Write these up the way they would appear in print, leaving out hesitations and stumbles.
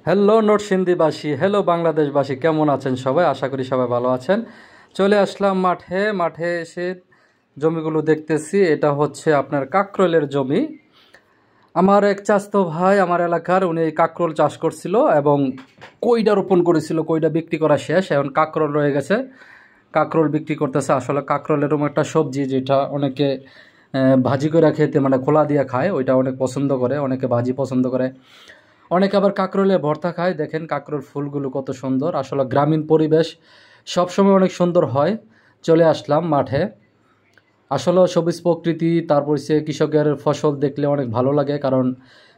Hello নরসিংদীবাসী, hello বাংলাদেশবাসী, কেমন আছেন সবাই? আশা করি সবাই ভালো আছেন। চলে আসলাম মাঠে। মাঠে এসে জমিগুলো দেখতেছি। এটা হচ্ছে আপনার কাকরোলের জমি। আমার এক চাচাতো ভাই আমার এলাকার, উনি কাকরোল চাষ করছিল এবং কইডা রোপণ করেছিল। কইডা বিক্রি করা শেষ, এখন কাকরোল রয়ে গেছে। কাকরোল বিক্রি করতেছে। আসলে কাকরোল এরকম একটা সবজি যেটা অনেকে ভাজি করে খেতে, মানে খোলা দিয়ে খায়, ওইটা অনেক পছন্দ করে। অনেকে ভাজি পছন্দ করে, অনেকে আবার কাকরোলে ভর্তা খায়। দেখেন কাকরোল ফুলগুলো কত সুন্দর। আসলে গ্রামীণ পরিবেশ সবসময় অনেক সুন্দর হয়। চলে আসলাম মাঠে। আসলে সবুজ প্রকৃতি, তারপর সে কৃষকের ফসল দেখলে অনেক ভালো লাগে, কারণ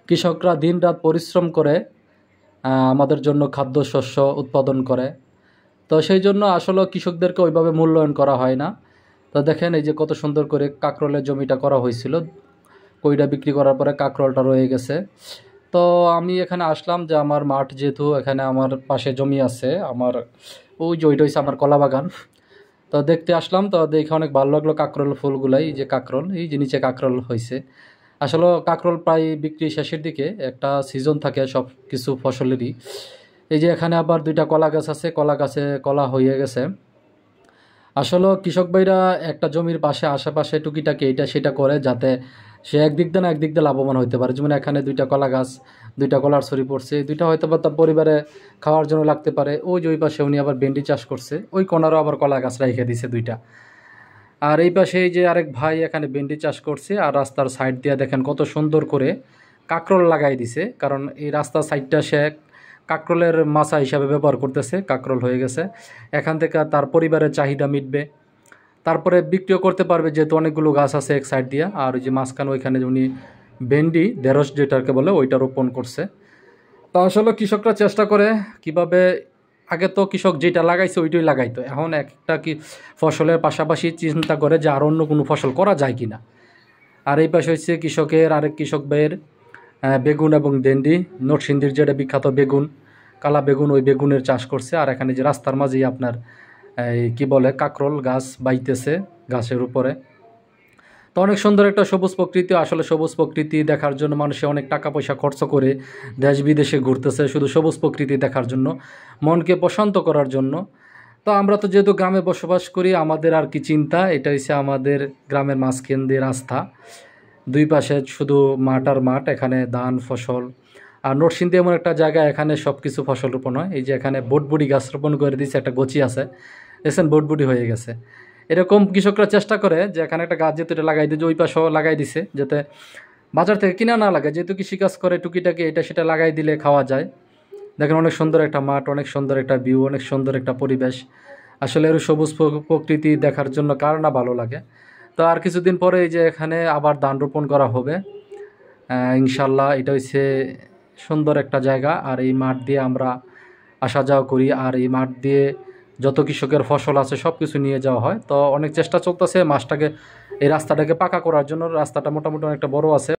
কৃষকরা দিনরাত পরিশ্রম করে আমাদের জন্য খাদ্যশস্য উৎপাদন করে। তো সেই জন্য আসলে কৃষকদেরকে ওইভাবে মূল্যায়ন করা হয় না। তো দেখেন এই যে কত সুন্দর করে কাকরোলের জমিটা করা হয়েছিল। কইটা বিক্রি করার পরে কাকরোলটা রয়ে গেছে। তো আমি এখানে আসলাম যে আমার মাঠ, যেহেতু এখানে আমার পাশে জমি আছে, আমার ওই যে ওইটা হচ্ছে আমার কলা বাগান। তো দেখতে আসলাম, তো দেখে অনেক ভালো লাগলো কাকরোল ফুলগুলাই। এই যে কাকরোল, এই যে নিচে কাকরোল হয়েছে। আসলে কাকরোল প্রায় বিক্রি শেষের দিকে, একটা সিজন থাকে সব কিছু ফসলেরই। এই যে এখানে আবার দুইটা কলা গাছ আছে, কলা গাছে কলা হয়ে গেছে। আসলে কৃষক ভাইরা একটা জমির পাশে আশেপাশে টুকিটাকি এইটা সেটা করে, যাতে সে একদিক দিয়ে না একদিক দিয়ে লাভবান হতে পারে। যেমন এখানে দুইটা কলা গাছ, দুইটা কলার ছড়ি পড়ছে, এই দুইটা হয়তো বা তার পরিবারে খাওয়ার জন্য লাগতে পারে। ওই যে ওই পাশে উনি আবার ভেন্ডি চাষ করছে, ওই কোনারও আবার কলা গাছ রেখে দিছে দুইটা। আর এই পাশে এই যে আরেক ভাই এখানে ভেন্ডি চাষ করছে, আর রাস্তার সাইড দিয়ে দেখেন কত সুন্দর করে কাঁকরোল লাগাই দিছে, কারণ এই রাস্তার সাইডটা সে কাঁকরোলের মাচা হিসাবে ব্যবহার করতেছে। কাঁকরোল হয়ে গেছে, এখান থেকে তার পরিবারের চাহিদা মিটবে, তারপরে বিক্রিও করতে পারবে, যেহেতু অনেকগুলো গাছ আছে এক সাইড দিয়ে। আর ওই যে মাঝখানে ওইখানে উনি ভেন্ডি ঢেঁড়স যেটাকে বলে ওইটা রোপণ করছে। তো আসলে কৃষকরা চেষ্টা করে কিভাবে, আগে তো কৃষক যেটা লাগাইছে ওইটাই লাগাইতো, এখন একটা কি ফসলের পাশাপাশি চিন্তা করে যে আর অন্য কোনো ফসল করা যায় কি না। আর এই পাশে হচ্ছে কৃষকের আরেক কৃষক ভাইয়ের বেগুন এবং ভেন্ডি, নরসিংদীর যেটা বিখ্যাত বেগুন, কালা বেগুন, ওই বেগুনের চাষ করছে। আর এখানে যে রাস্তার মাঝেই আপনার এই কী বলে কাকরোল গাছ বাইতেছে গাছের উপরে। তো অনেক সুন্দর একটা সবুজ প্রকৃতি। আসলে সবুজ প্রকৃতি দেখার জন্য মানুষে অনেক টাকা পয়সা খরচ করে দেশ বিদেশে ঘুরতেছে শুধু সবুজ প্রকৃতি দেখার জন্য, মনকে প্রশান্ত করার জন্য। তো আমরা তো যেহেতু গ্রামে বসবাস করি, আমাদের আর কি চিন্তা, এটা হচ্ছে আমাদের গ্রামের মাঝখান দিয়ে রাস্তা, দুই পাশে শুধু মাঠ আর মাঠ, এখানে ধান ফসল। আর নরসিংদী এমন একটা জায়গা, এখানে সব কিছু ফসল রোপণ হয়। এই যে এখানে বটবুড়ি গাছ রোপণ করে দিয়েছে, একটা গছি আছে, দেখছেন বটবুড়ি হয়ে গেছে। এরকম কৃষকরা চেষ্টা করে যে এখানে একটা গাছ যেহেতু এটা লাগাই দিয়ে, যে ওই পাশেও লাগাই দিছে, যাতে বাজার থেকে কিনা না লাগে। যেহেতু কৃষিকাজ করে টুকিটাকি এটা সেটা লাগাই দিলে খাওয়া যায়। দেখেন অনেক সুন্দর একটা মাঠ, অনেক সুন্দর একটা ভিউ, অনেক সুন্দর একটা পরিবেশ। আসলে এর সবুজ প্রকৃতি দেখার জন্য কার না ভালো লাগে। তো আর কিছুদিন পরে এই যে এখানে আবার ধান রোপণ করা হবে ইনশাল্লাহ। এটা হচ্ছে সুন্দর একটা জায়গা, আর এই মাঠ দিয়ে আমরা আসা যাওয়া করি। আর এই মাঠ দিয়ে যত কৃষকের ফসল আছে সব কিছু নিয়ে যাওয়া হয়। তো অনেক চেষ্টা চলতেছে মাছটাকে, এই রাস্তাটাকে পাকা করার জন্য। রাস্তাটা মোটামুটি অনেকটা বড় আছে।